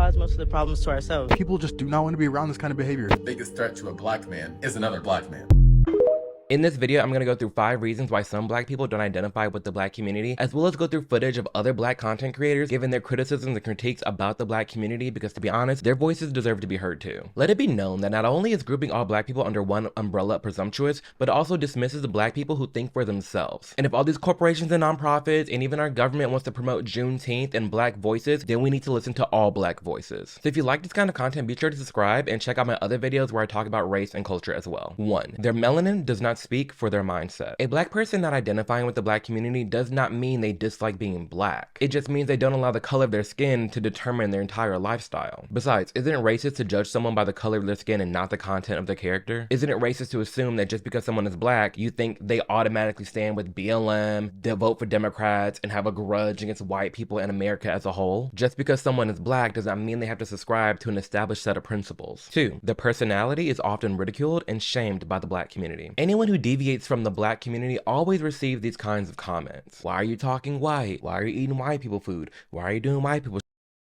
cause most of the problems to ourselves. People just do not want to be around this kind of behavior. The biggest threat to a black man is another black man. In this video, I'm gonna go through 5 reasons why some black people don't identify with the black community, as well as go through footage of other black content creators giving their criticisms and critiques about the black community, because to be honest, their voices deserve to be heard too. Let it be known that not only is grouping all black people under one umbrella presumptuous, but it also dismisses the black people who think for themselves. And if all these corporations and nonprofits and even our government wants to promote Juneteenth and black voices, then we need to listen to all black voices. So if you like this kind of content, be sure to subscribe and check out my other videos where I talk about race and culture as well. 1. Their melanin does not speak for their mindset. A black person not identifying with the black community does not mean they dislike being black. It just means they don't allow the color of their skin to determine their entire lifestyle. Besides, isn't it racist to judge someone by the color of their skin and not the content of their character? Isn't it racist to assume that just because someone is black, you think they automatically stand with BLM, they vote for Democrats, and have a grudge against white people and America as a whole? Just because someone is black does not mean they have to subscribe to an established set of principles. 2. Their personality is often ridiculed and shamed by the black community. Anyone who deviates from the black community always receives these kinds of comments. Why are you talking white? Why are you eating white people food? Why are you doing white people?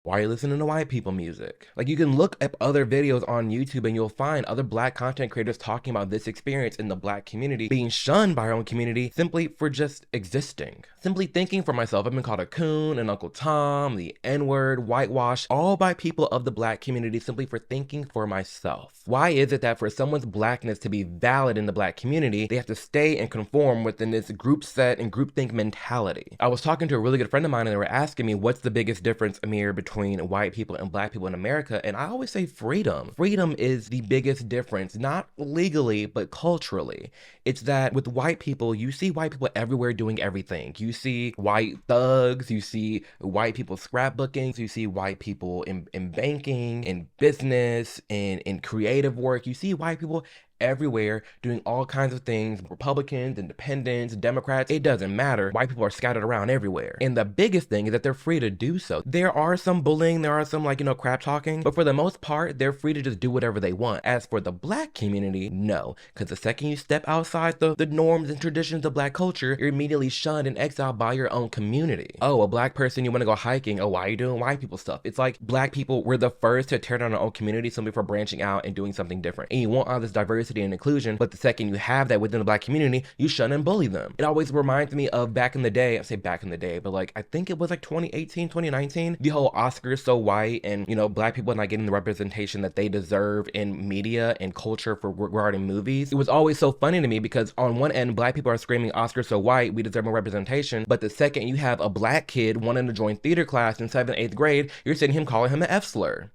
Why are you listening to white people music? Like, you can look up other videos on YouTube and you'll find other black content creators talking about this experience in the black community, being shunned by our own community simply for just existing. Simply thinking for myself, I've been called a coon, an Uncle Tom, the N-word, whitewash, all by people of the black community simply for thinking for myself. Why is it that for someone's blackness to be valid in the black community, they have to stay and conform within this group set and groupthink mentality? I was talking to a really good friend of mine and they were asking me, what's the biggest difference, Amir, between white people and black people in America? And I always say freedom. Freedom is the biggest difference, not legally, but culturally. It's that with white people, you see white people everywhere doing everything. You see white thugs, you see white people scrapbooking, you see white people in banking, in business, in creative work. You see white people everywhere doing all kinds of things. Republicans, independents, Democrats, it doesn't matter. White people are scattered around everywhere. And the biggest thing is that they're free to do so. There are some bullying, there are some crap talking, but for the most part, they're free to just do whatever they want. As for the black community, no. Because the second you step outside the norms and traditions of black culture, you're immediately shunned and exiled by your own community. Oh, a black person, you want to go hiking. Oh, why are you doing white people stuff? It's like black people were the first to tear down our own community simply for branching out and doing something different. And you want all this diversity and inclusion, but the second you have that within the black community, you shun and bully them. It always reminds me of back in the day. I say back in the day, but I think it was 2018, 2019, the whole Oscars so white and, black people not getting the representation that they deserve in media and culture for regarding movies. It was always so funny to me because on one end, black people are screaming Oscars so white, we deserve more representation, but the second you have a black kid wanting to join theater class in 7th, 8th grade, you're sitting him calling him an F slur.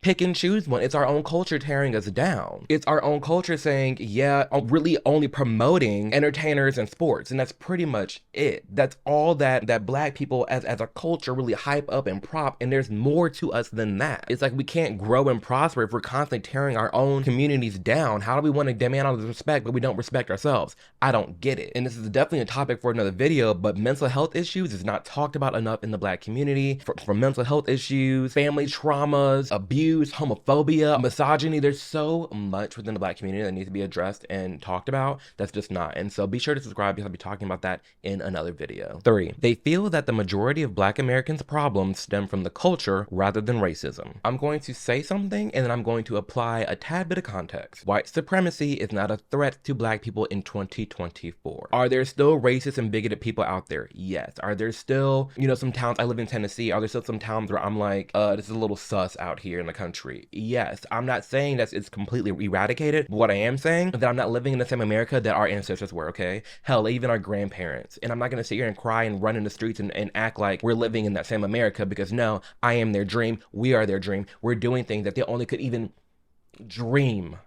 Pick and choose one. It's our own culture tearing us down. It's our own culture saying, yeah, I'm really only promoting entertainers and sports. And that's pretty much it. That's all that black people as a culture really hype up and prop. And there's more to us than that. It's like we can't grow and prosper if we're constantly tearing our own communities down. How do we want to demand all this respect, but we don't respect ourselves? I don't get it. And this is definitely a topic for another video, but mental health issues is not talked about enough in the black community. For mental health issues, family traumas, abuse, homophobia, misogyny. There's so much within the black community that needs to be addressed and talked about that's just not. And so be sure to subscribe because I'll be talking about that in another video. 3. They feel that the majority of black Americans' problems stem from the culture rather than racism. I'm going to say something and then I'm going to apply a tad bit of context. White supremacy is not a threat to black people in 2024. Are there still racist and bigoted people out there? Yes. Are there still, some towns, I live in Tennessee, are there still some towns where I'm like, this is a little sus out here in the country? Yes. I'm not saying that it's completely eradicated, but what I am saying is that I'm not living in the same America that our ancestors were, okay? Hell, even our grandparents. And I'm not going to sit here and cry and run in the streets and act like we're living in that same America because no, I am their dream. We are their dream. We're doing things that they only could even dream.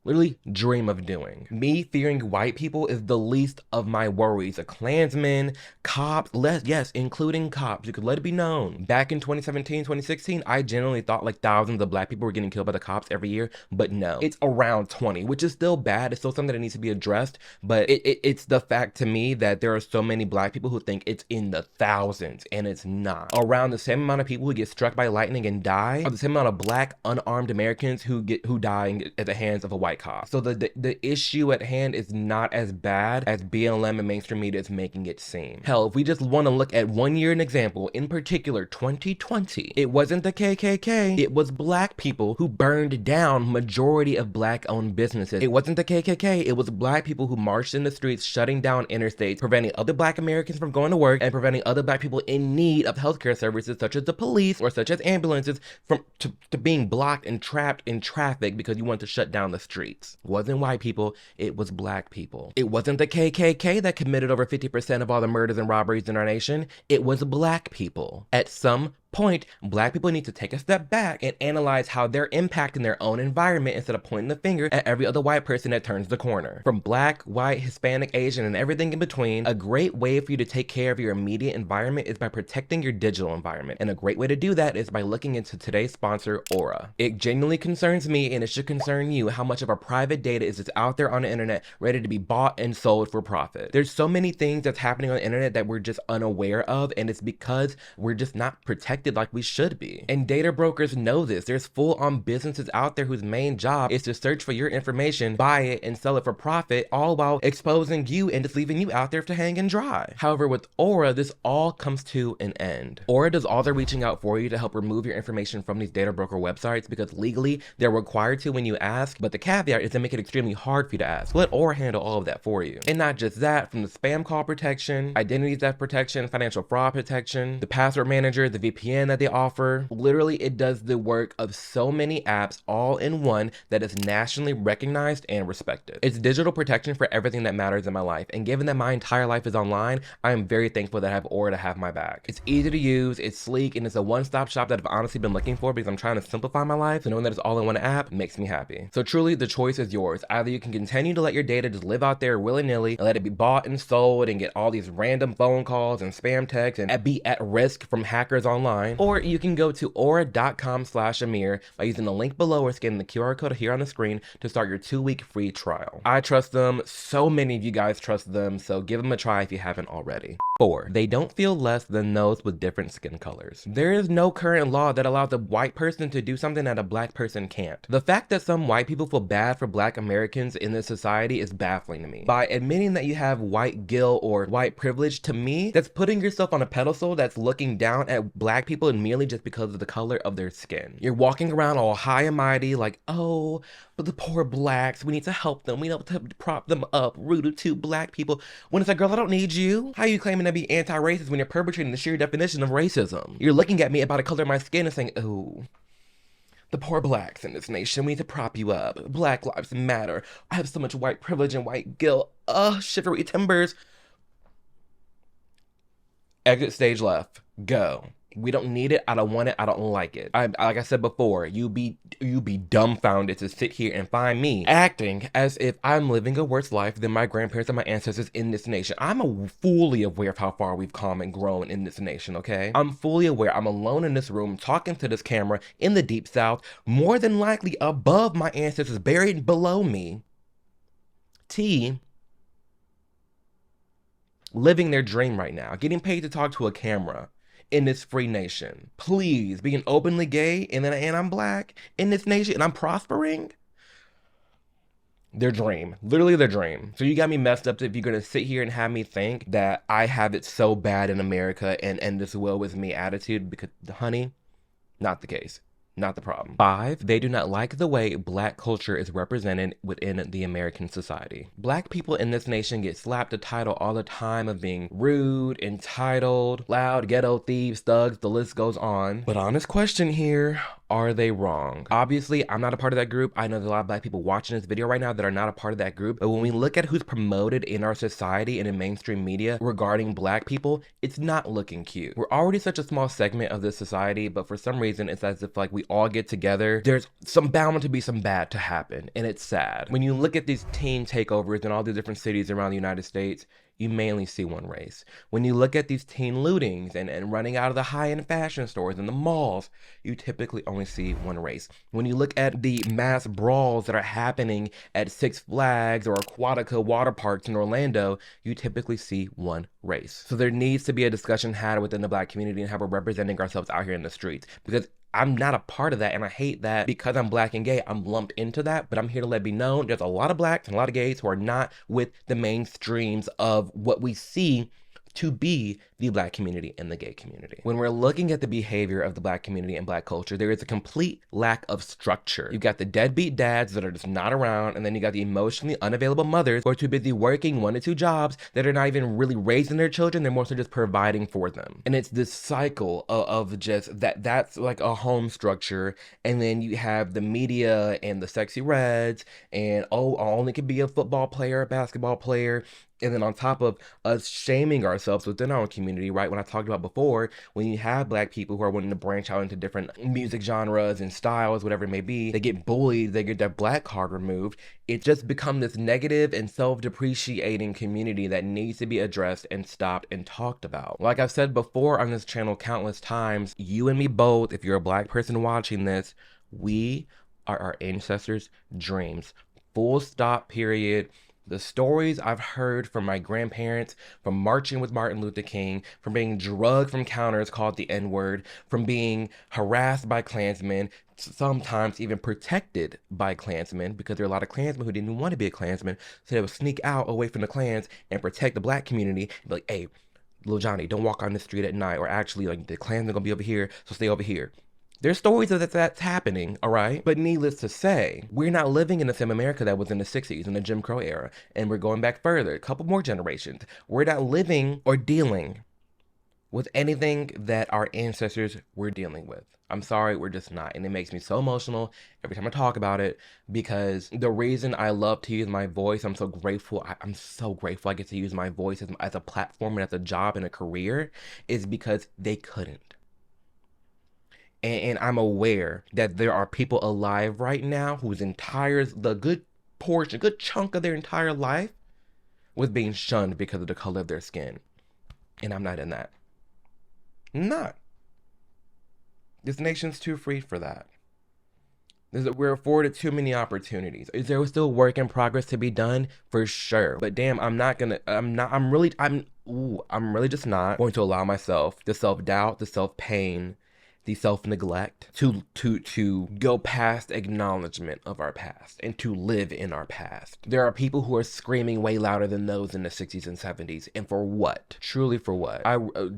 Literally dream of doing. Me fearing white people is the least of my worries. A Klansman, cops, yes, including cops. You could let it be known. Back in 2017, 2016, I genuinely thought thousands of black people were getting killed by the cops every year, but no. It's around 20, which is still bad. It's still something that needs to be addressed, but it's the fact to me that there are so many black people who think it's in the thousands, and it's not. Around the same amount of people who get struck by lightning and die are the same amount of black unarmed Americans who die at the hands of a white white cop. So the issue at hand is not as bad as BLM and mainstream media is making it seem. Hell, if we just want to look at one year an example, in particular 2020, it wasn't the KKK, it was black people who burned down majority of black owned businesses. It wasn't the KKK, it was black people who marched in the streets shutting down interstates, preventing other black Americans from going to work and preventing other black people in need of healthcare services such as the police or such as ambulances from to being blocked and trapped in traffic because you wanted to shut down the streets. It wasn't white people, it was black people. It wasn't the KKK that committed over 50% of all the murders and robberies in our nation, it was black people. At some point, black people need to take a step back and analyze how they're impacting their own environment instead of pointing the finger at every other white person that turns the corner. From black, white, Hispanic, Asian, and everything in between, a great way for you to take care of your immediate environment is by protecting your digital environment. And a great way to do that is by looking into today's sponsor, Aura. It genuinely concerns me, and it should concern you, how much of our private data is just out there on the internet ready to be bought and sold for profit. There's so many things that's happening on the internet that we're just unaware of, and it's because we're just not protected like we should be. And data brokers know this. There's full-on businesses out there whose main job is to search for your information, buy it, and sell it for profit, all while exposing you and just leaving you out there to hang and dry. However, with Aura, this all comes to an end. Aura does all the reaching out for you to help remove your information from these data broker websites because legally they're required to when you ask, but the caveat is to make it extremely hard for you to ask. Let Aura handle all of that for you. And not just that, from the spam call protection, identity theft protection, financial fraud protection, the password manager, the VPN that they offer. Literally, it does the work of so many apps all in one that is nationally recognized and respected. It's digital protection for everything that matters in my life, and given that my entire life is online, I am very thankful that I have Aura to have my back. It's easy to use, it's sleek, and it's a one-stop shop that I've honestly been looking for because I'm trying to simplify my life, so knowing that it's all in one app makes me happy. So truly, the choice is yours. Either you can continue to let your data just live out there willy-nilly and let it be bought and sold and get all these random phone calls and spam texts and be at risk from hackers online, or you can go to aura.com/Amir by using the link below or scanning the QR code here on the screen to start your 2-week free trial. I trust them. So many of you guys trust them, so give them a try if you haven't already. 4. They don't feel less than those with different skin colors. There is no current law that allows a white person to do something that a black person can't. The fact that some white people feel bad for black Americans in this society is baffling to me. By admitting that you have white guilt or white privilege, to me, that's putting yourself on a pedestal that's looking down at black people and merely just because of the color of their skin. You're walking around all high and mighty like, oh, but the poor blacks, we need to help them. We need to prop them up, rooted to black people. When it's like, girl, I don't need you. How are you claiming to be anti-racist when you're perpetrating the sheer definition of racism? You're looking at me about the color of my skin and saying, oh, the poor blacks in this nation, we need to prop you up. Black lives matter. I have so much white privilege and white guilt. Ugh, shivery timbers. Exit stage left. Go. We don't need it. I don't want it. I don't like it. Like I said before, you be dumbfounded to sit here and find me acting as if I'm living a worse life than my grandparents and my ancestors in this nation. I'm fully aware of how far we've come and grown in this nation, okay? I'm fully aware. I'm alone in this room talking to this camera in the deep south, more than likely above my ancestors, buried below me. Living their dream right now, getting paid to talk to a camera in this free nation. Please, being openly gay and I'm black in this nation and I'm prospering. Their dream, literally their dream. So you got me messed up if you're gonna sit here and have me think that I have it so bad in America and this will with me attitude, because honey, not the case. Not the problem. 5, they do not like the way black culture is represented within the American society. Black people in this nation get slapped a title all the time of being rude, entitled, loud, ghetto, thieves, thugs, the list goes on. But honest question here, are they wrong? Obviously, I'm not a part of that group. I know there's a lot of black people watching this video right now that are not a part of that group. But when we look at who's promoted in our society and in mainstream media regarding black people, it's not looking cute. We're already such a small segment of this society, but for some reason, it's as if like we all get together, there's bound to be some bad to happen, and it's sad. When you look at these teen takeovers in all the different cities around the United States, you mainly see one race. When you look at these teen lootings and running out of the high-end fashion stores and the malls, you typically only see one race. When you look at the mass brawls that are happening at Six Flags or Aquatica water parks in Orlando, you typically see one race. So there needs to be a discussion had within the black community and how we're representing ourselves out here in the streets. Because I'm not a part of that, and I hate that because I'm black and gay, I'm lumped into that. But I'm here to let it be known there's a lot of blacks and a lot of gays who are not with the mainstreams of what we see to be the black community and the gay community. When we're looking at the behavior of the black community and black culture, there is a complete lack of structure. You've got the deadbeat dads that are just not around, and then you got the emotionally unavailable mothers who are too busy working 1 to 2 jobs that are not even really raising their children, they're mostly just providing for them. And it's this cycle of just that's like a home structure, and then you have the media and the sexy reds, and oh, I only could be a football player, a basketball player. And then on top of us shaming ourselves within our community, right? When I talked about before, when you have black people who are wanting to branch out into different music genres and styles, whatever it may be, they get bullied, they get their black card removed. It's just become this negative and self-depreciating community that needs to be addressed and stopped and talked about. Like I've said before on this channel countless times, you and me both, if you're a black person watching this, we are our ancestors' dreams. Full stop, period. The stories I've heard from my grandparents, from marching with Martin Luther King, from being drugged from counters called the N-word, from being harassed by Klansmen, sometimes even protected by Klansmen, because there are a lot of Klansmen who didn't even want to be a Klansman, so they would sneak out away from the Klans and protect the black community, and be like, hey, little Johnny, don't walk on the street at night, or actually, like, the Klansmen are gonna be over here, so stay over here. There's stories of that's happening, all right? But needless to say, we're not living in the same America that was in the 60s, in the Jim Crow era. And we're going back further, a couple more generations. We're not living or dealing with anything that our ancestors were dealing with. I'm sorry, we're just not. And it makes me so emotional every time I talk about it, because the reason I love to use my voice, I'm so grateful. I'm so grateful I get to use my voice as a platform and as a job and a career, is because they couldn't. And I'm aware that there are people alive right now whose the good chunk of their entire life was being shunned because of the color of their skin. And I'm not in that. I'm not. This nation's too free for that. We're afforded too many opportunities. Is there still work in progress to be done? For sure. But damn, I'm really just not going to allow myself the self-doubt, the self-pain, the self-neglect to go past acknowledgement of our past and to live in our past. There are people who are screaming way louder than those in the 60s and 70s. And for what? Truly for what?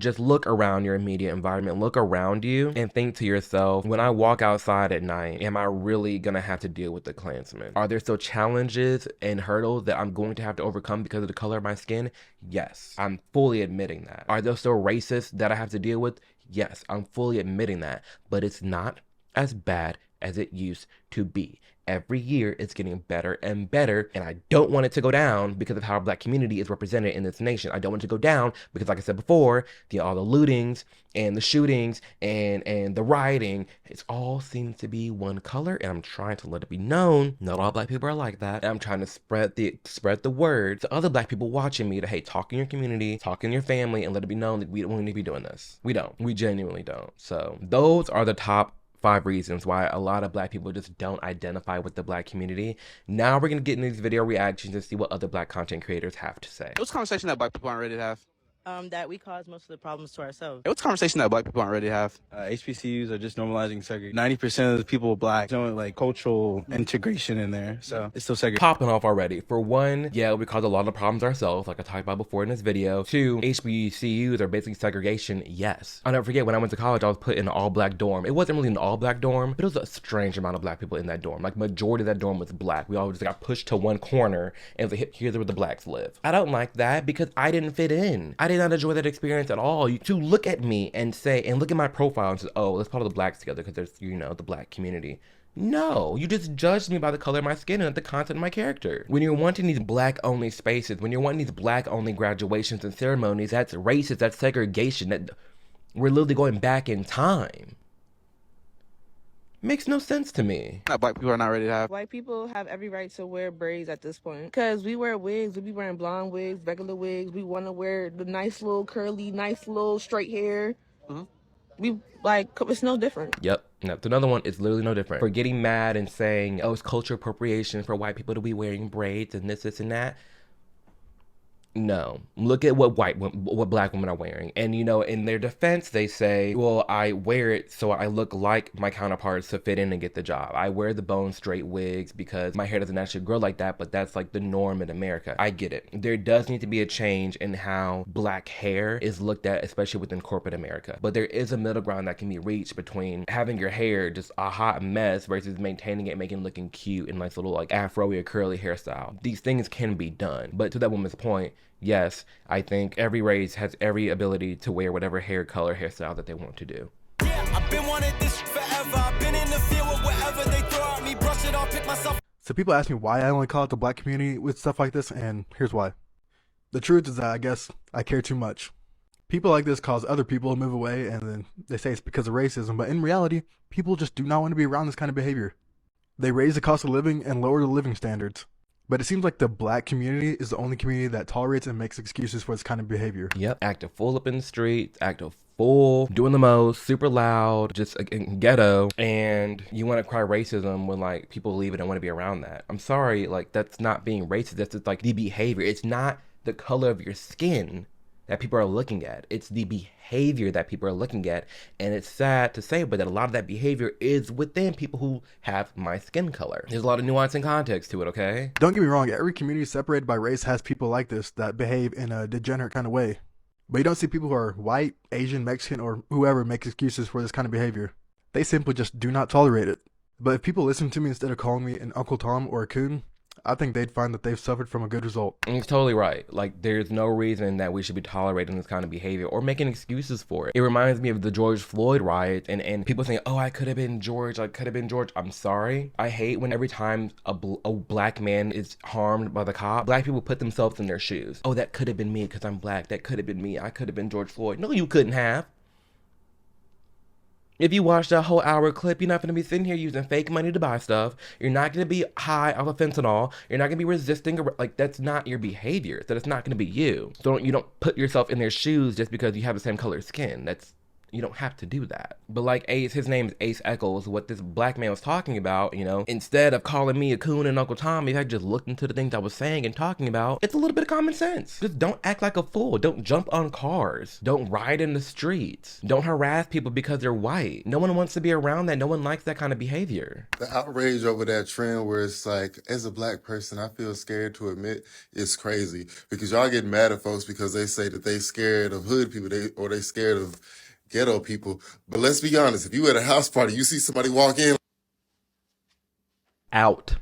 Just look around your immediate environment, look around you and think to yourself, when I walk outside at night, am I really gonna have to deal with the Klansmen? Are there still challenges and hurdles that I'm going to have to overcome because of the color of my skin? Yes, I'm fully admitting that. Are there still racists that I have to deal with? Yes, I'm fully admitting that, but it's not as bad as it used to be. Every year it's getting better and better, and I don't want it to go down because of how our black community is represented in this nation. I don't want it to go down because, like I said before, all the lootings and the shootings and the rioting, it's all seems to be one color, and I'm trying to let it be known not all black people are like that. And I'm trying to spread the word to other black people watching me to, hey, talk in your community, talk in your family, and let it be known that we don't need to be doing this. We don't. We genuinely don't. So those are the top 5 reasons why a lot of black people just don't identify with the black community. Now we're gonna get into these video reactions and see what other black content creators have to say. What's a conversation that black people aren't ready to have? That we cause most of the problems to ourselves. What's a conversation that black people aren't ready to have? HBCUs are just normalizing segregation. 90% of the people are black. There's no like cultural integration in there, so it's still segregated. Popping off already. For one, yeah, we caused a lot of problems ourselves, like I talked about before in this video. 2, HBCUs are basically segregation. Yes. I'll never forget when I went to college, I was put in an all-black dorm. It wasn't really an all-black dorm, but it was a strange amount of black people in that dorm. Like, majority of that dorm was black. We all just got pushed to one corner and it was like, here's where the blacks live. I don't like that because I didn't fit in. I did not enjoy that experience at all. To look at me and say, and look at my profile and say, oh, let's put all the blacks together because there's, you know, the black community. No, you just judged me by the color of my skin and not the content of my character. When you're wanting these black-only spaces, when you're wanting these black-only graduations and ceremonies, that's racist, that's segregation, that we're literally going back in time. Makes no sense to me. That black people are not ready to have. White people have every right to wear braids at this point. Because we wear wigs, we be wearing blonde wigs, regular wigs. We want to wear the nice little curly, nice little straight hair. We, like, it's no different. Yep. That's another one. It's literally no different. For getting mad and saying, oh, it's cultural appropriation for white people to be wearing braids and this and that. No. Look at what what black women are wearing. And, you know, in their defense, they say, well, I wear it so I look like my counterparts to fit in and get the job. I wear the bone straight wigs because my hair doesn't actually grow like that, but that's like the norm in America. I get it. There does need to be a change in how black hair is looked at, especially within corporate America. But there is a middle ground that can be reached between having your hair just a hot mess versus maintaining it, making it looking cute in nice little like afro-y or curly hairstyle. These things can be done. But to that woman's point, yes, I think every race has every ability to wear whatever hair color, hairstyle that they want to do. Yeah, I've been wanting this forever. I've been in the field with whatever they throw at me, brush it off, pick myself. So people ask me why I only call out the black community with stuff like this, and here's why. The truth is that I guess I care too much. People like this cause other people to move away, and then they say it's because of racism, but in reality, people just do not want to be around this kind of behavior. They raise the cost of living and lower the living standards. But it seems like the black community is the only community that tolerates and makes excuses for this kind of behavior. Yep, acting full up in the streets, acting full, doing the most, super loud, just ghetto, and you want to cry racism when like people leave it and want to be around that. I'm sorry, like that's not being racist, that's just like the behavior. It's not the color of your skin that people are looking at. It's the behavior that people are looking at. And it's sad to say, but that a lot of that behavior is within people who have my skin color. There's a lot of nuance and context to it, okay? Don't get me wrong, every community separated by race has people like this that behave in a degenerate kind of way. But you don't see people who are white, Asian, Mexican, or whoever make excuses for this kind of behavior. They simply just do not tolerate it. But if people listen to me instead of calling me an Uncle Tom or a coon, I think they'd find that they've suffered from a good result. And he's totally right. Like, there's no reason that we should be tolerating this kind of behavior or making excuses for it. It reminds me of the George Floyd riot and people saying, oh, I could have been George. I could have been George. I'm sorry. I hate when every time a black man is harmed by the cop, black people put themselves in their shoes. Oh, that could have been me because I'm black. That could have been me. I could have been George Floyd. No, you couldn't have. If you watch that whole hour clip, you're not going to be sitting here using fake money to buy stuff. You're not going to be high off of fentanyl. You're not going to be resisting. Like, that's not your behavior. So it's not going to be you. So you don't put yourself in their shoes just because you have the same color skin. You don't have to do that. But like Ace, his name is Ace Eccles, what this black man was talking about, you know, instead of calling me a coon and Uncle Tom, if I just looked into the things I was saying and talking about, it's a little bit of common sense. Just don't act like a fool. Don't jump on cars. Don't ride in the streets. Don't harass people because they're white. No one wants to be around that. No one likes that kind of behavior. The outrage over that trend where it's like, as a black person, I feel scared to admit it's crazy because y'all get mad at folks because they say that they scared of hood people or they scared of ghetto people. But let's be honest, if you at a house party, you see somebody walk in. Out.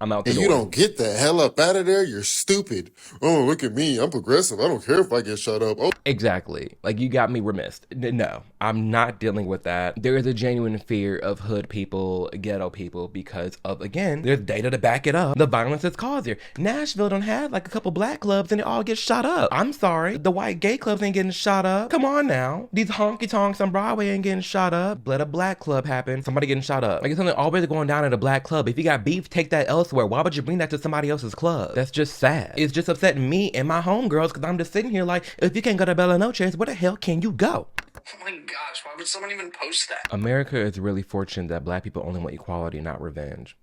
I'm out the door. And you don't get the hell up out of there, you're stupid. Oh, look at me, I'm progressive. I don't care if I get shut up. Oh. Exactly. Like, you got me remiss. No, I'm not dealing with that. There is a genuine fear of hood people, ghetto people, because of, again, there's data to back it up. The violence that's caused here. Nashville don't have like a couple black clubs and they all get shot up. I'm sorry. The white gay clubs ain't getting shot up. Come on now. These honky tonks on Broadway ain't getting shot up. Let a black club happen. Somebody getting shot up. Like, it's something always going down at a black club. If you got beef, take that elsewhere. Why would you bring that to somebody else's club? That's just sad. It's just upsetting me and my homegirls because I'm just sitting here like, if you can't go to Bella Noche's, where the hell can you go? Oh my gosh, why would someone even post that? America is really fortunate that black people only want equality, not revenge.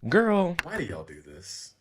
Girl. Why do y'all do this?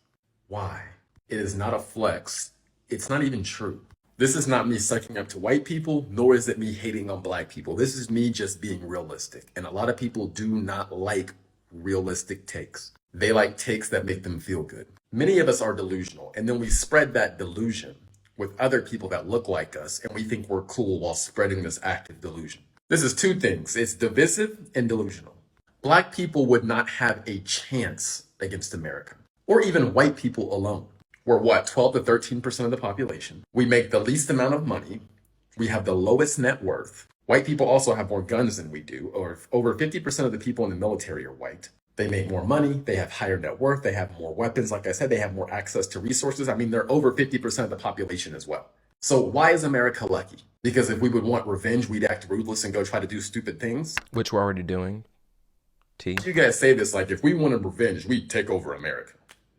Why? It is not a flex. It's not even true. This is not me sucking up to white people, nor is it me hating on black people. This is me just being realistic. And a lot of people do not like realistic takes. They like takes that make them feel good. Many of us are delusional, and then we spread that delusion with other people that look like us, and we think we're cool while spreading this active delusion. This is two things. It's divisive and delusional. Black people would not have a chance against America, or even white people alone. We're what, 12 to 13% of the population. We make the least amount of money. We have the lowest net worth. White people also have more guns than we do, or over 50% of the people in the military are white. They make more money, they have higher net worth, they have more weapons. Like I said, they have more access to resources. I mean, they're over 50% of the population as well. So why is America lucky? Because if we would want revenge, we'd act ruthless and go try to do stupid things. Which we're already doing. You guys say this like, if we wanted revenge, we'd take over America.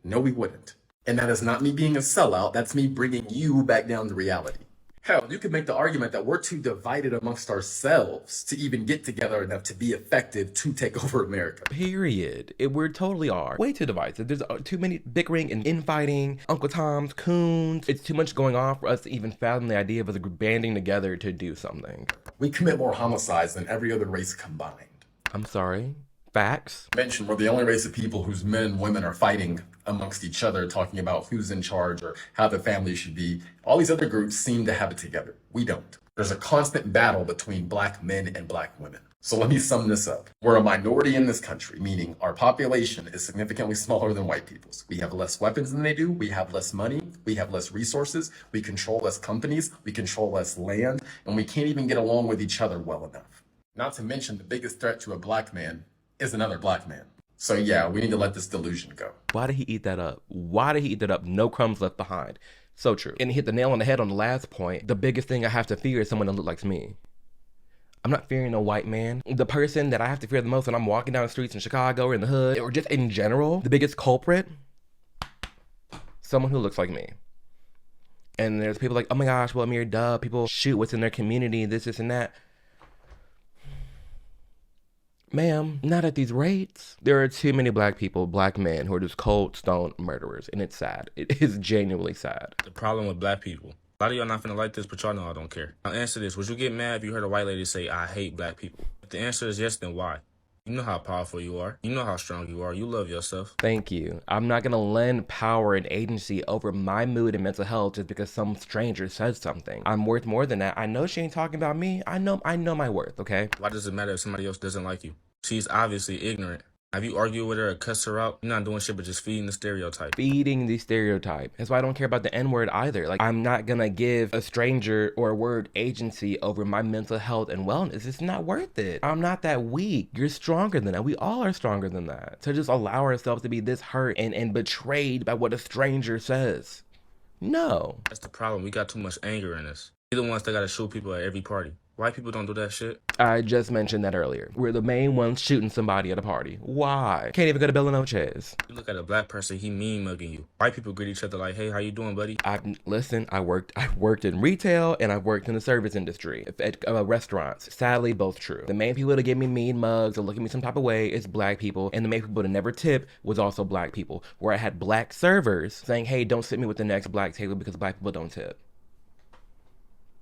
No, we wouldn't. And that is not me being a sellout, that's me bringing you back down to reality. Hell, you could make the argument that we're too divided amongst ourselves to even get together enough to be effective to take over America. Period. We totally are. Way too divisive. There's too many bickering and infighting, Uncle Toms, coons. It's too much going on for us to even fathom the idea of us banding together to do something. We commit more homicides than every other race combined. I'm sorry. Facts. Mentioned we're the only race of people whose men and women are fighting amongst each other, talking about who's in charge or how the family should be. All these other groups seem to have it together. We don't. There's a constant battle between black men and black women. So let me sum this up. We're a minority in this country, meaning our population is significantly smaller than white people's. We have less weapons than they do. We have less money. We have less resources. We control less companies. We control less land. And we can't even get along with each other well enough. Not to mention the biggest threat to a black man is another black man. So yeah, we need to let this delusion go. Why did he eat that up? Why did he eat that up? No crumbs left behind. So true. And he hit the nail on the head on the last point. The biggest thing I have to fear is someone that looks like me. I'm not fearing no white man. The person that I have to fear the most when I'm walking down the streets in Chicago or in the hood, or just in general, the biggest culprit, someone who looks like me. And there's people like, oh my gosh, well, Amir, duh, people shoot what's in their community, this and that. Ma'am, not at these rates. There are too many black people, black men, who are just cold, stone murderers, and it's sad. It is genuinely sad. The problem with black people. A lot of y'all not finna like this, but y'all know I don't care. Now answer this. Would you get mad if you heard a white lady say, I hate black people? If the answer is yes, then why? You know how powerful you are. You know how strong you are. You love yourself. Thank you. I'm not gonna lend power and agency over my mood and mental health just because some stranger says something. I'm worth more than that. I know she ain't talking about me. I know my worth, okay? Why does it matter if somebody else doesn't like you? She's obviously ignorant. Have you argued with her or cussed her out? You're not doing shit but just feeding the stereotype. Feeding the stereotype. That's why I don't care about the N-word either. Like, I'm not gonna give a stranger or a word agency over my mental health and wellness. It's not worth it. I'm not that weak. You're stronger than that. We all are stronger than that. To just allow ourselves to be this hurt and betrayed by what a stranger says. No. That's the problem. We got too much anger in us. We're the ones that gotta shoot people at every party. White people don't do that shit. I just mentioned that earlier. We're the main ones shooting somebody at a party. Why? Can't even go to Bella Noches. You look at a black person, he mean mugging you. White people greet each other like, hey, how you doing, buddy? Listen, I worked in retail and I've worked in the service industry at restaurants. Sadly, both true. The main people to give me mean mugs or look at me some type of way is black people, and the main people to never tip was also black people. Where I had black servers saying, hey, don't sit me with the next black table because black people don't tip.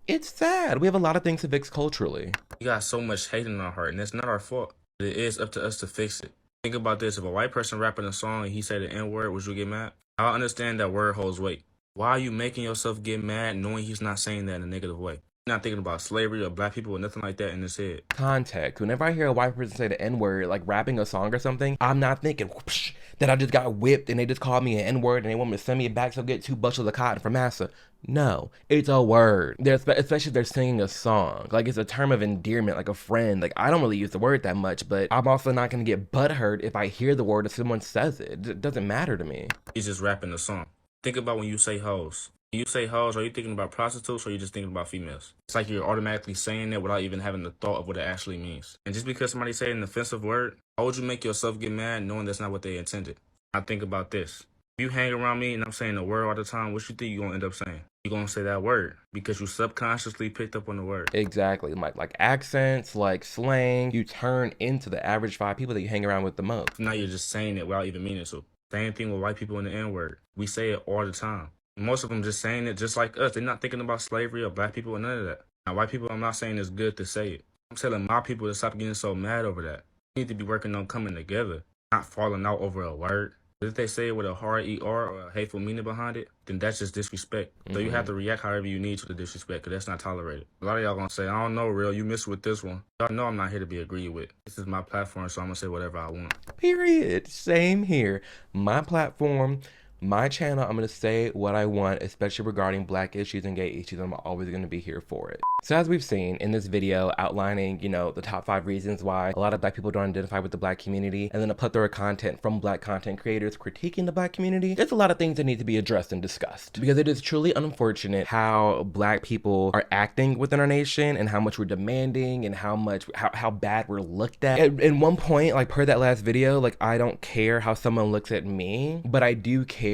It's sad. We have a lot of things to fix culturally. We got so much hate in our heart, and it's not our fault. It is up to us to fix it. Think about this. If a white person rapping a song and he say the N-word, would you get mad? I understand that word holds weight. Why are you making yourself get mad knowing he's not saying that in a negative way? You're not thinking about slavery or black people or nothing like that in his head. Context. Whenever I hear a white person say the N-word, like rapping a song or something, I'm not thinking whoosh, that I just got whipped and they just called me an N-word and they want me to send me back so get 2 bushels of cotton from massa. No, it's a word. Especially if they're singing a song. Like, it's a term of endearment, like a friend. Like, I don't really use the word that much, but I'm also not going to get butthurt if I hear the word if someone says it. It doesn't matter to me. He's just rapping a song. Think about when you say hoes. When you say hoes, are you thinking about prostitutes or are you just thinking about females? It's like you're automatically saying it without even having the thought of what it actually means. And just because somebody say an offensive word, how would you make yourself get mad knowing that's not what they intended? Now think about this. If you hang around me and I'm saying the word all the time, what you think you're going to end up saying? You're going to say that word because you subconsciously picked up on the word. Exactly. Like accents, like slang, you turn into the average 5 people that you hang around with the most. Now you're just saying it without even meaning to. Same thing with white people in the N-word. We say it all the time. Most of them just saying it just like us. They're not thinking about slavery or black people or none of that. Now, white people, I'm not saying it's good to say it. I'm telling my people to stop getting so mad over that. We need to be working on coming together, not falling out over a word. If they say it with a hard ER or a hateful meaning behind it, then that's just disrespect. So you have to react however you need to the disrespect, because that's not tolerated. A lot of y'all gonna say, I don't know, real, you missed with this one. Y'all know I'm not here to be agreed with. This is my platform, so I'm gonna say whatever I want. Period. Same here. My platform, my channel, I'm going to say what I want, especially regarding black issues and gay issues. I'm always going to be here for it. So as we've seen in this video outlining, you know, the top 5 reasons why a lot of black people don't identify with the black community, and then a plethora of content from black content creators critiquing the black community, there's a lot of things that need to be addressed and discussed, because it is truly unfortunate how black people are acting within our nation and how much we're demanding and how bad we're looked at. At one point, like per that last video, like I don't care how someone looks at me, but I do care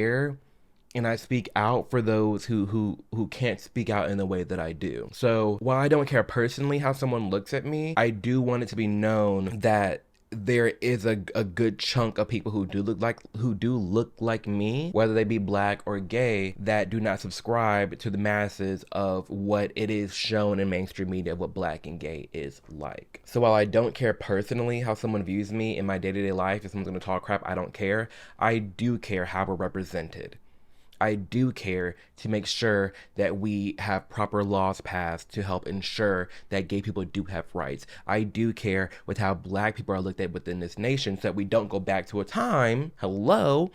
and I speak out for those who can't speak out in the way that I do. So while I don't care personally how someone looks at me, I do want it to be known that there is a good chunk of people who do look like me, whether they be black or gay, that do not subscribe to the masses of what it is shown in mainstream media of what black and gay is like. So while I don't care personally how someone views me in my day-to-day life, if someone's gonna talk crap, I don't care. I do care how we're represented. I do care to make sure that we have proper laws passed to help ensure that gay people do have rights. I do care with how black people are looked at within this nation, so that we don't go back to a time, 2-3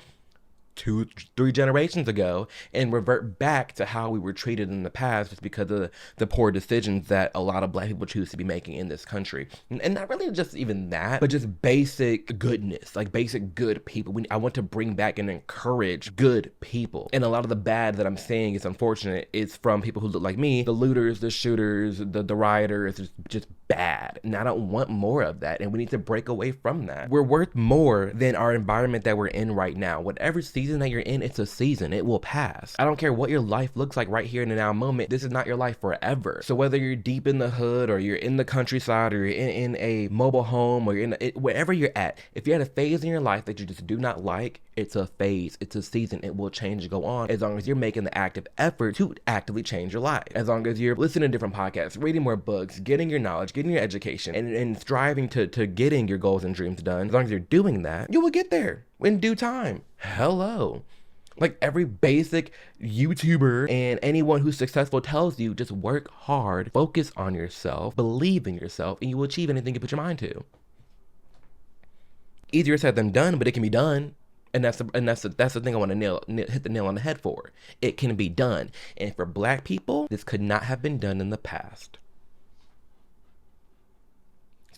generations ago, and revert back to how we were treated in the past just because of the poor decisions that a lot of black people choose to be making in this country. And not really just even that, but just basic goodness, like basic good people. I want to bring back and encourage good people. And a lot of the bad that I'm saying is unfortunate is from people who look like me, the looters, the shooters, the rioters, just bad. And I don't want more of that, and we need to break away from that. We're worth more than our environment that we're in right now. Whatever season that you're in, it's a season. It will pass. I don't care what your life looks like right here in the now moment. This is not your life forever. So whether you're deep in the hood, or you're in the countryside, or you're in a mobile home, or you're wherever you're at, if you're at a phase in your life that you just do not like, it's a phase, it's a season, it will change and go on, as long as you're making the active effort to actively change your life. As long as you're listening to different podcasts, reading more books, getting your knowledge, getting your education, and striving to getting your goals and dreams done, as long as you're doing that, you will get there in due time. Hello. Like every basic YouTuber and anyone who's successful tells you, just work hard, focus on yourself, believe in yourself, and you will achieve anything you put your mind to. Easier said than done, but it can be done. And that's the thing I want to hit the nail on the head for. It can be done. And for black people, this could not have been done in the past.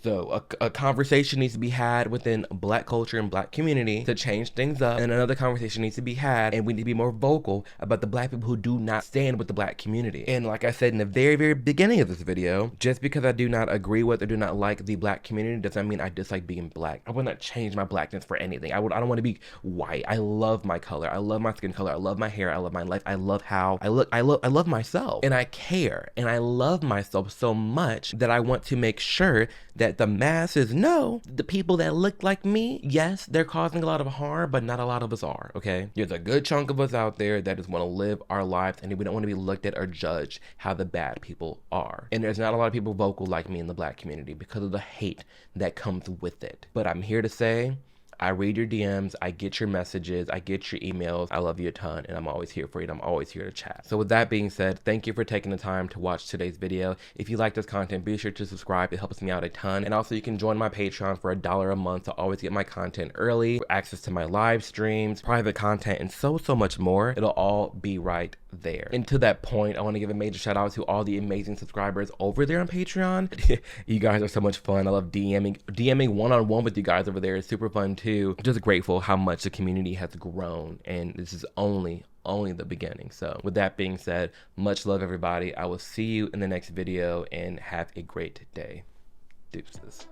So a conversation needs to be had within black culture and black community to change things up. And another conversation needs to be had, and we need to be more vocal about the black people who do not stand with the black community. And like I said in the very, very beginning of this video, just because I do not agree with or do not like the black community doesn't mean I dislike being black. I would not change my blackness for anything. I don't want to be white. I love my color. I love my skin color. I love my hair. I love my life. I love how I look. I love myself. And I care. And I love myself so much that I want to make sure that the masses know the people that look like me, yes, they're causing a lot of harm, but not a lot of us are, okay? There's a good chunk of us out there that just want to live our lives, and we don't want to be looked at or judged how the bad people are. And there's not a lot of people vocal like me in the black community because of the hate that comes with it. But I'm here to say, I read your DMs, I get your messages, I get your emails. I love you a ton, and I'm always here for you, and I'm always here to chat. So with that being said, thank you for taking the time to watch today's video. If you like this content, be sure to subscribe. It helps me out a ton. And also you can join my Patreon for $1 a month to always get my content early, access to my live streams, private content, and so much more. It'll all be right there. And to that point, I want to give a major shout out to all the amazing subscribers over there on Patreon. You guys are so much fun. I love DMing one-on-one with you guys over there. It's super fun too. Just grateful how much the community has grown, and this is only the beginning. So with that being said, much love everybody. I will see you in the next video, and have a great day. Deuces.